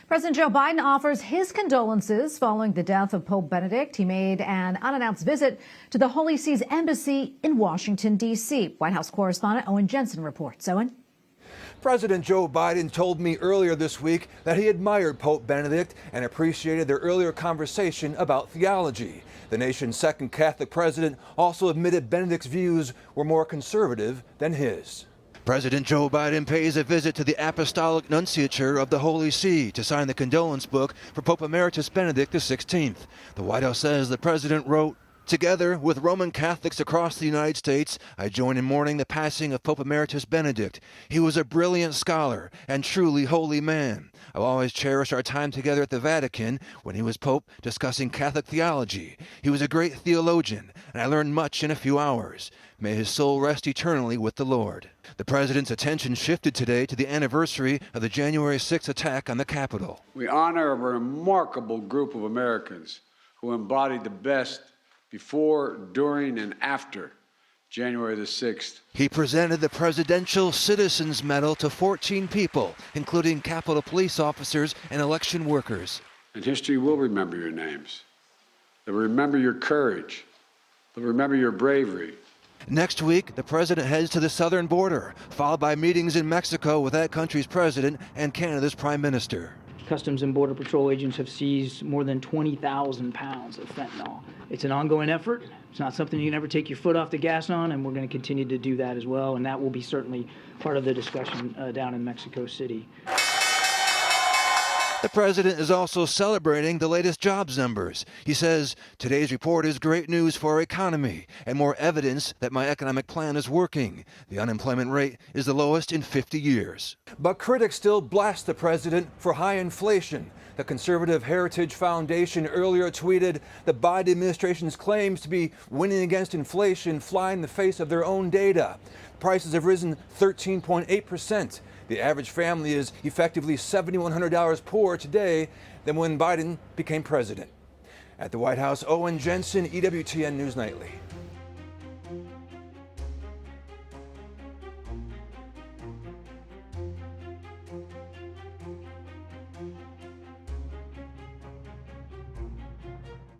President Joe Biden offers his condolences following the death of Pope Benedict. He made an unannounced visit to the Holy See's embassy in Washington, D.C. White House Correspondent Owen Jensen reports. Owen? President Joe Biden told me earlier this week that he admired Pope Benedict and appreciated their earlier conversation about theology. The nation's second Catholic president also admitted Benedict's views were more conservative than his. President Joe Biden pays a visit to the Apostolic Nunciature of the Holy See to sign the condolence book for Pope Emeritus Benedict XVI. The White House says the president wrote, "Together with Roman Catholics across the United States, I join in mourning the passing of Pope Emeritus Benedict. He was a brilliant scholar and truly holy man. I'll always cherish our time together at the Vatican when he was Pope discussing Catholic theology. He was a great theologian, and I learned much in a few hours. May his soul rest eternally with the Lord." The president's attention shifted today to the anniversary of the January 6th attack on the Capitol. We honor a remarkable group of Americans who embodied the best before, during, and after January the 6th. He presented the Presidential Citizens Medal to 14 people, including Capitol police officers and election workers. And history will remember your names. They'll remember your courage. They'll remember your bravery. Next week, the president heads to the southern border, followed by meetings in Mexico with that country's president and Canada's prime minister. Customs and Border Patrol agents have seized more than 20,000 pounds of fentanyl. It's an ongoing effort. It's not something you can ever take your foot off the gas on, and we're going to continue to do that as well, and that will be certainly part of the discussion down in Mexico City. The president is also celebrating the latest jobs numbers. He says, "Today's report is great news for our economy and more evidence that my economic plan is working. The unemployment rate is the lowest in 50 years. But critics still blast the president for high inflation. The Conservative Heritage Foundation earlier tweeted the Biden administration's claims to be winning against inflation fly in the face of their own data. Prices have risen 13.8%. The average family is effectively $7,100 poorer today than when Biden became president." At the White House, Owen Jensen, EWTN News Nightly.